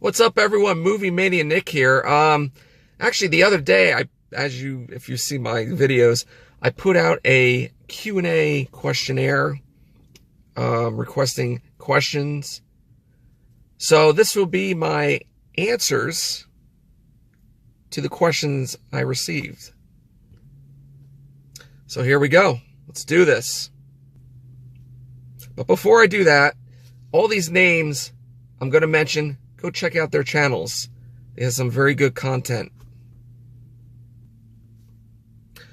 What's up, everyone? Movie Mania Nick here. Actually, the other day, if you see my videos, I put out a Q&A questionnaire, requesting questions. So this will be my answers to the questions I received. So here we go. Let's do this. But before I do that, all these names I'm going to mention, go check out their channels. They have some very good content.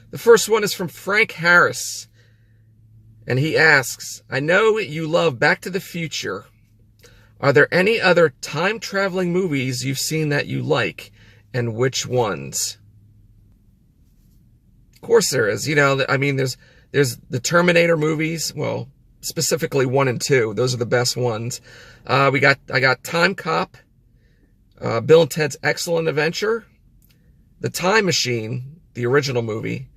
The first one is from Frank Harris. And he asks, I know you love Back to the Future. Are there any other time-traveling movies you've seen that you like? And which ones? Of course there is. You know, I mean, there's the Terminator movies. Well, specifically 1 and 2. Those are the best ones. I got Time Cop, Bill and Ted's Excellent Adventure, The Time Machine, the original movie,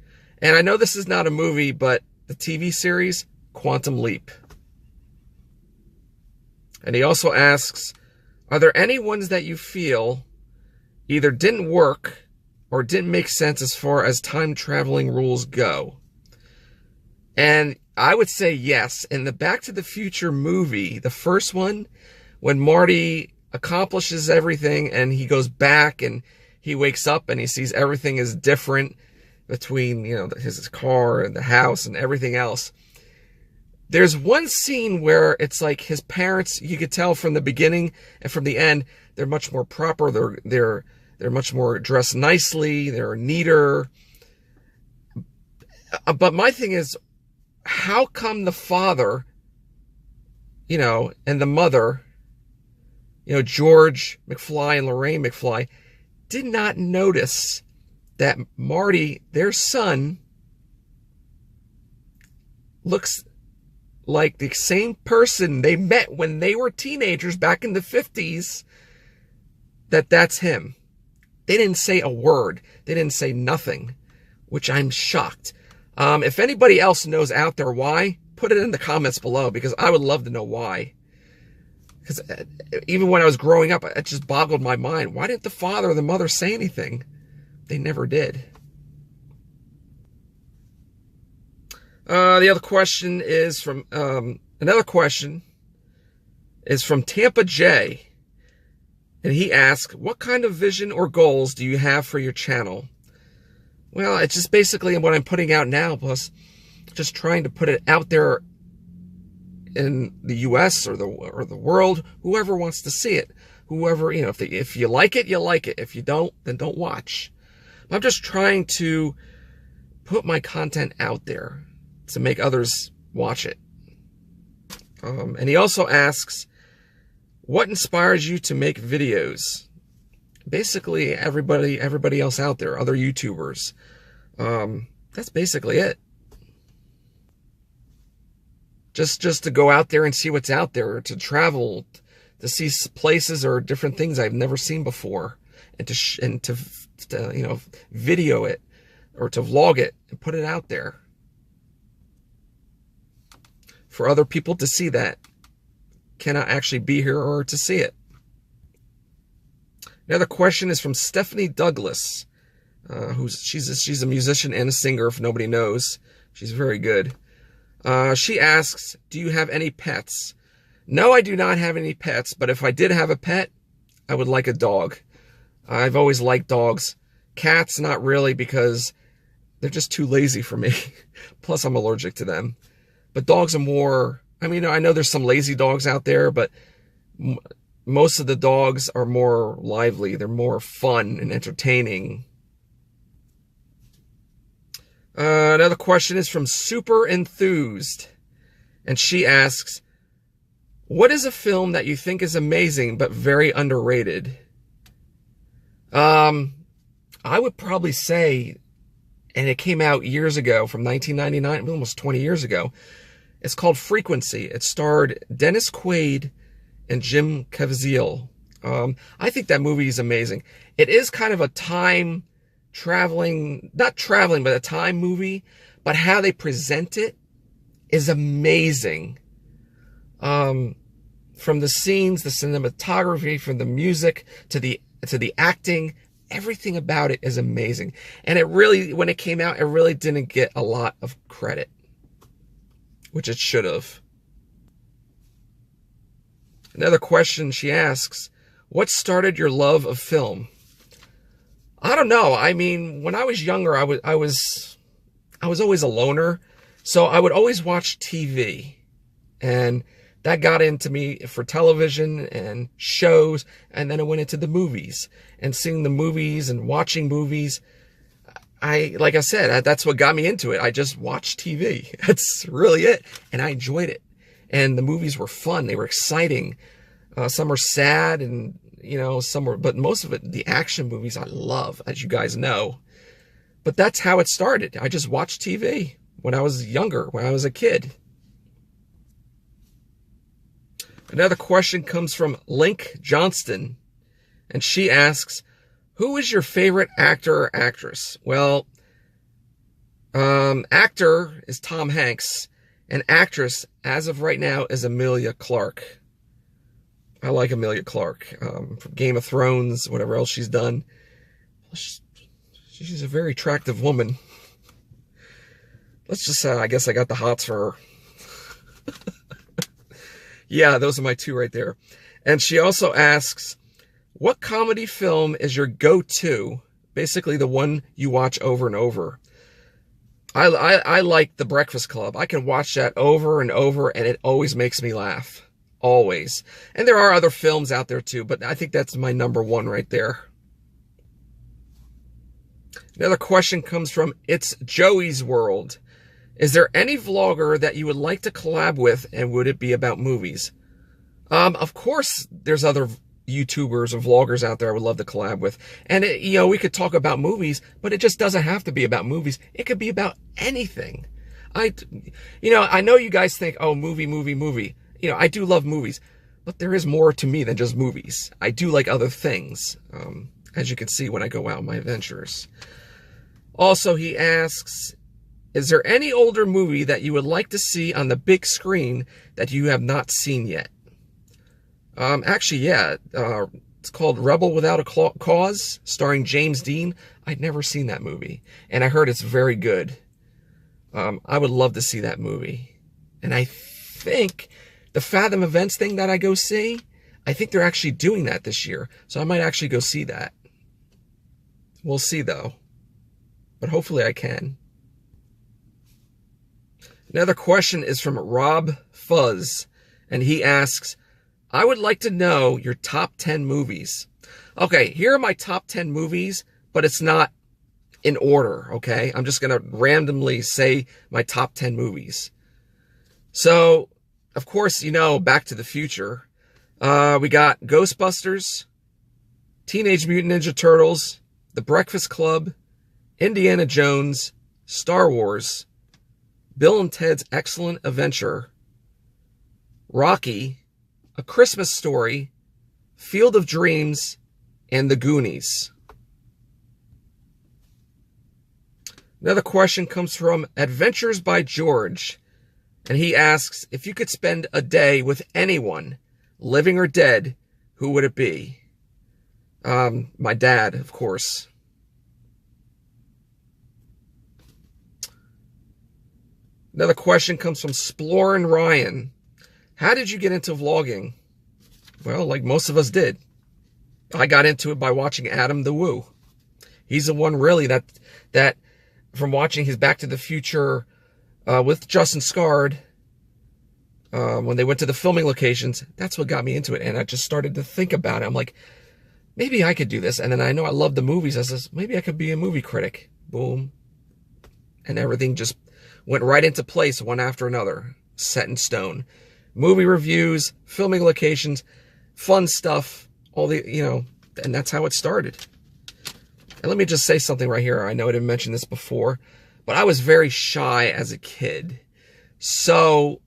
and I know this is not a movie, but the TV series, Quantum Leap. And he also asks, are there any ones that you feel either didn't work or didn't make sense as far as time-traveling rules go? And I would say yes. In the Back to the Future movie, the first one, when Marty accomplishes everything and he goes back and he wakes up and he sees everything is different between, you know, his car and the house and everything else. There's one scene where it's like his parents, you could tell from the beginning and from the end, they're much more proper. They're much more dressed nicely. They're neater. But my thing is, how come the father, you know, and the mother, you know, George McFly and Lorraine McFly, did not notice that Marty, their son, looks like the same person they met when they were teenagers back in the 50s, that's him. They didn't say a word. They didn't say nothing, which I'm shocked. If anybody else knows out there why, put it in the comments below, because I would love to know why. Because even when I was growing up, it just boggled my mind. Why didn't the father or the mother say anything? They never did. The other question is from, Tampa J. And he asks, what kind of vision or goals do you have for your channel? Well, it's just basically what I'm putting out now, plus just trying to put it out there in the U.S. or the world, whoever wants to see it. Whoever, you know, if you like it, you like it. If you don't, then don't watch. I'm just trying to put my content out there to make others watch it. And he also asks, what inspires you to make videos? Basically, everybody else out there, other YouTubers. That's basically it. Just to go out there and see what's out there, to travel, to see places or different things I've never seen before, and to you know, video it or to vlog it and put it out there for other people to see that cannot actually be here or to see it. Another question is from Stephanie Douglas, she's a musician and a singer, if nobody knows. She's very good. She asks, do you have any pets? No, I do not have any pets, but if I did have a pet, I would like a dog. I've always liked dogs. Cats, not really, because they're just too lazy for me. Plus, I'm allergic to them. But dogs are more, I mean, I know there's some lazy dogs out there, but most of the dogs are more lively. They're more fun and entertaining. Another question is from Super Enthused. And she asks, what is a film that you think is amazing but very underrated? I would probably say, and it came out years ago, from 1999, almost 20 years ago. It's called Frequency. It starred Dennis Quaid and Jim Caviezel. I think that movie is amazing. It is kind of a time traveling, not traveling, but a time movie, but how they present it is amazing. from the scenes, the cinematography, from the music to the acting, everything about it is amazing. And it really, when it came out, it really didn't get a lot of credit, which it should have. Another question she asks, what started your love of film? I don't know. I mean, when I was younger, I was always a loner. So I would always watch TV, and that got into me for television and shows. And then I went into the movies, and seeing the movies and watching movies. Like I said, that's what got me into it. I just watched TV. That's really it. And I enjoyed it. And the movies were fun. They were exciting. Some are sad, and, some were, but most of it, the action movies I love, as you guys know. But that's how it started. I just watched TV when I was younger, when I was a kid. Another question comes from Link Johnston, and she asks, who is your favorite actor or actress? Well, actor is Tom Hanks, and actress, as of right now, is Emilia Clarke. I like Emilia Clarke, from Game of Thrones, whatever else she's done. She's a very attractive woman. Let's just say, I guess I got the hots for her. Yeah, those are my two right there. And she also asks, what comedy film is your go-to? Basically the one you watch over and over. I like The Breakfast Club. I can watch that over and over, and it always makes me laugh. Always. And there are other films out there too, but I think that's my number one right there. Another question comes from It's Joey's World. Is there any vlogger that you would like to collab with, and would it be about movies? Of course, there's other YouTubers and vloggers out there I would love to collab with. And, we could talk about movies, but it just doesn't have to be about movies. It could be about anything. I know you guys think, oh, movie. I do love movies, but there is more to me than just movies. I do like other things, as you can see when I go out on my adventures. Also, he asks, is there any older movie that you would like to see on the big screen that you have not seen yet? Actually, yeah. It's called Rebel Without a Cause, starring James Dean. I'd never seen that movie, and I heard it's very good. I would love to see that movie. And I think the Fathom Events thing that I go see, I think they're actually doing that this year. So I might actually go see that. We'll see, though. But hopefully I can. Another question is from Rob Fuzz, and he asks, I would like to know your top 10 movies. Okay, here are my top 10 movies, but it's not in order, okay? I'm just going to randomly say my top 10 movies. So, of course, Back to the Future. We got Ghostbusters, Teenage Mutant Ninja Turtles, The Breakfast Club, Indiana Jones, Star Wars, Bill and Ted's Excellent Adventure, Rocky, A Christmas Story, Field of Dreams, and The Goonies. Another question comes from Adventures by George, and he asks, if you could spend a day with anyone, living or dead, who would it be? My dad, of course. Another question comes from Splorin Ryan. How did you get into vlogging? Well, like most of us did. I got into it by watching Adam the Woo. He's the one really that from watching his Back to the Future with Justin Scard, when they went to the filming locations, that's what got me into it. And I just started to think about it. I'm like, maybe I could do this. And then I know I love the movies. I says, maybe I could be a movie critic. Boom. And everything just went right into place, one after another, set in stone. Movie reviews, filming locations, fun stuff, all the, and that's how it started. And let me just say something right here. I know I didn't mention this before, but I was very shy as a kid. So,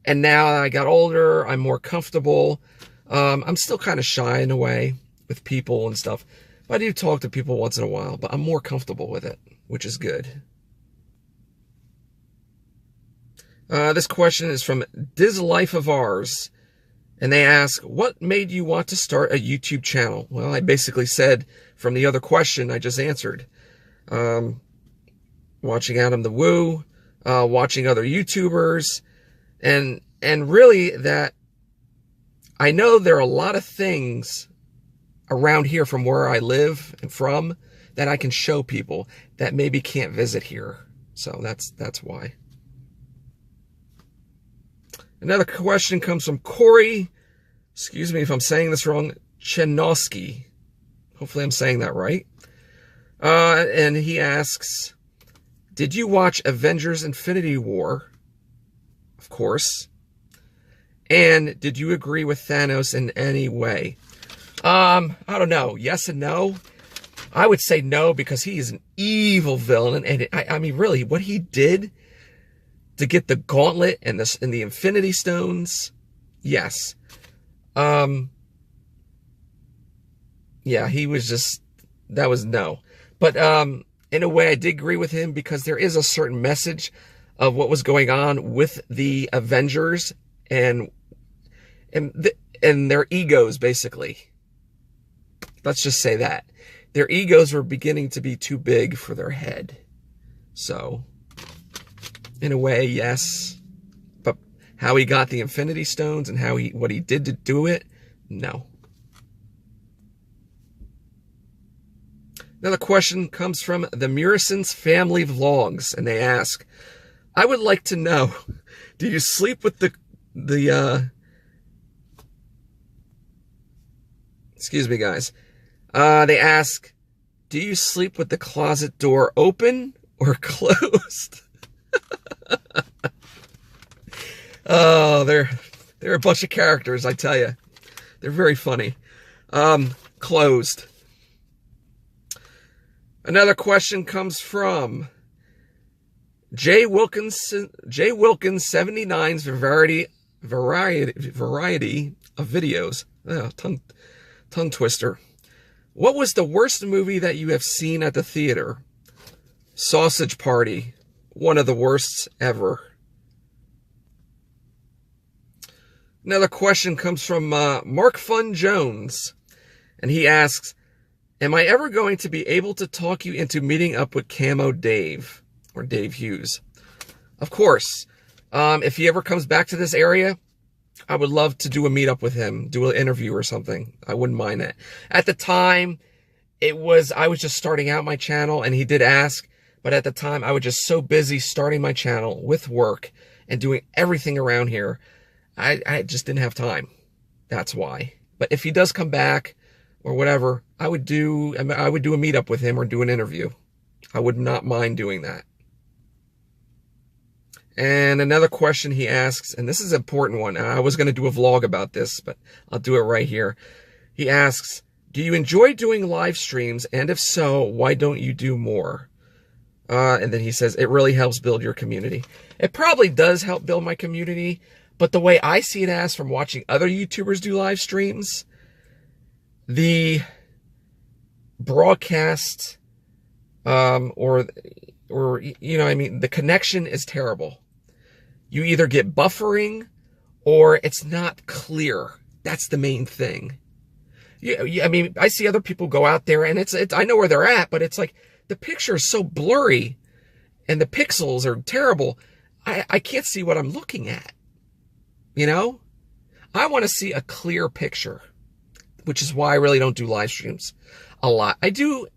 and now I got older, I'm more comfortable. I'm still kind of shy in a way with people and stuff. But I do talk to people once in a while, but I'm more comfortable with it, which is good. This question is from This Life of Ours, And they ask, what made you want to start a YouTube channel? Well, I basically said from the other question I just answered. Watching Adam the Woo, watching other YouTubers, and really that I know there are a lot of things around here from where I live and from that I can show people that maybe can't visit here. So that's why. Another question comes from Corey, excuse me if I'm saying this wrong, Chenosky. Hopefully I'm saying that right. And he asks, did you watch Avengers Infinity War? Of course. And did you agree with Thanos in any way? I don't know. Yes and no. I would say no because he is an evil villain. And I mean, really, what he did to get the gauntlet and the Infinity Stones, yes. Yeah, he was just, that was no. But in a way, I did agree with him because there is a certain message of what was going on with the Avengers and their egos, basically. Let's just say that. Their egos were beginning to be too big for their head. So, in a way, yes. But how he got the Infinity Stones and what he did to do it, no. Another question comes from the Murisons Family Vlogs, and they ask, I would like to know, do you sleep with excuse me, guys. They ask, do you sleep with the closet door open or closed? Oh, they're a bunch of characters, I tell you. They're very funny. Closed. Another question comes from Jay Wilkins 79's variety of videos. Oh, tongue twister. What was the worst movie that you have seen at the theater? Sausage Party. One of the worst ever. Another question comes from Mark Fun Jones. And he asks, am I ever going to be able to talk you into meeting up with Camo Dave? Or Dave Hughes. Of course. If he ever comes back to this area, I would love to do a meetup with him, do an interview or something. I wouldn't mind that. At the time, I was just starting out my channel, and he did ask, but at the time, I was just so busy starting my channel with work and doing everything around here, I just didn't have time. That's why. But if he does come back or whatever, I would do a meetup with him or do an interview. I would not mind doing that. And another question he asks, and this is an important one. I was going to do a vlog about this, but I'll do it right here. He asks, do you enjoy doing live streams? And if so, why don't you do more? And then he says, it really helps build your community. It probably does help build my community, but the way I see it as from watching other YouTubers do live streams, the broadcast, or you know, I mean, the connection is terrible. You either get buffering or it's not clear. That's the main thing. I mean, I see other people go out there and it's I know where they're at, but it's like the picture is so blurry and the pixels are terrible. I can't see what I'm looking at. You know? I want to see a clear picture, which is why I really don't do live streams a lot. I do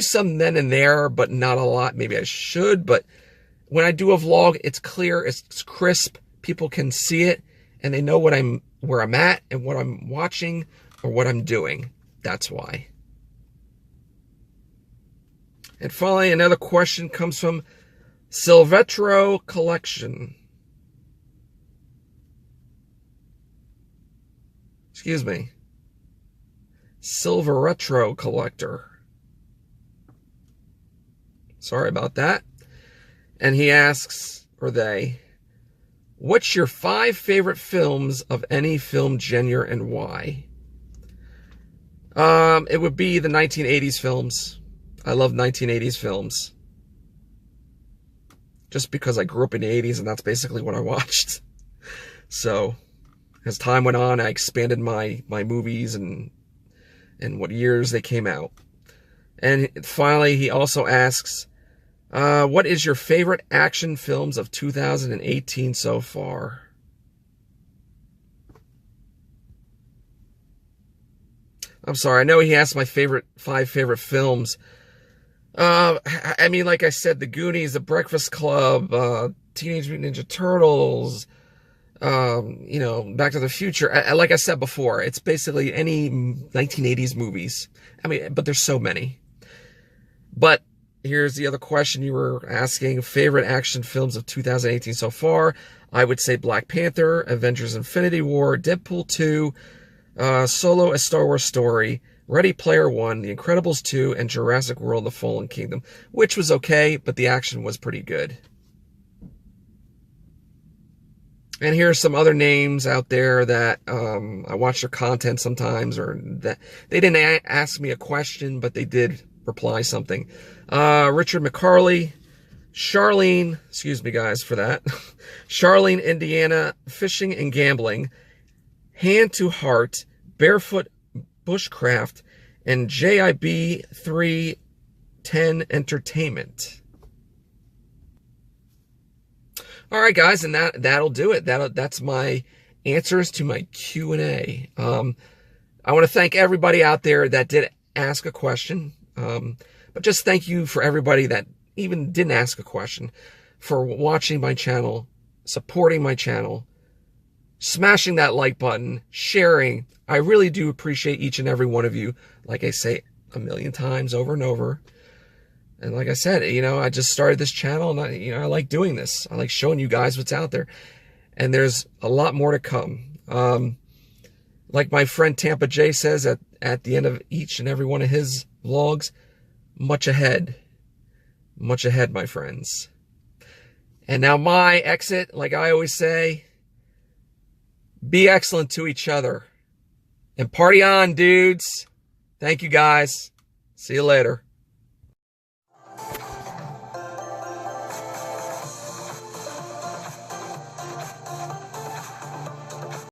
some then and there, but not a lot. Maybe I should, but when I do a vlog, it's clear, it's crisp. People can see it and they know where I'm at and what I'm watching or what I'm doing. That's why. And finally, another question comes from Silvetro Collection. Excuse me. Silver Retro Collector. Sorry about that. And he asks, or they, what's your 5 favorite films of any film genre and why? It would be the 1980s films. I love 1980s films. Just because I grew up in the 80s and that's basically what I watched. So, As time went on, I expanded my movies and what years they came out. And finally, he also asks, what is your favorite action films of 2018 so far? I'm sorry, I know he asked my 5 favorite films. I mean, like I said, The Goonies, The Breakfast Club, Teenage Mutant Ninja Turtles, you know, Back to the Future. Like I said before, it's basically any 1980s movies. I mean, but there's so many. But here's the other question you were asking. Favorite action films of 2018 so far? I would say Black Panther, Avengers Infinity War, Deadpool 2, Solo: A Star Wars Story, Ready Player One, The Incredibles 2, and Jurassic World: The Fallen Kingdom, which was okay, but the action was pretty good. And here's some other names out there that I watch their content sometimes, or that they didn't ask me a question, but they did reply something. Richard McCarley, Charlene, excuse me guys for that, Charlene, Indiana, Fishing and Gambling, Hand to Heart, Barefoot Bushcraft, and JIB 310 Entertainment. All right, guys, and that'll do it. That's my answers to my Q&A. I want to thank everybody out there that did ask a question. But just thank you for everybody that even didn't ask a question, for watching my channel, supporting my channel, smashing that like button, sharing. I really do appreciate each and every one of you. Like I say a million times over and over. And like I said, you know, I just started this channel and I like doing this. I like showing you guys what's out there. And there's a lot more to come. Like my friend Tampa J says at the end of each and every one of his vlogs, much ahead. Much ahead, my friends. And now my exit, like I always say, be excellent to each other. And party on, dudes. Thank you, guys. See you later.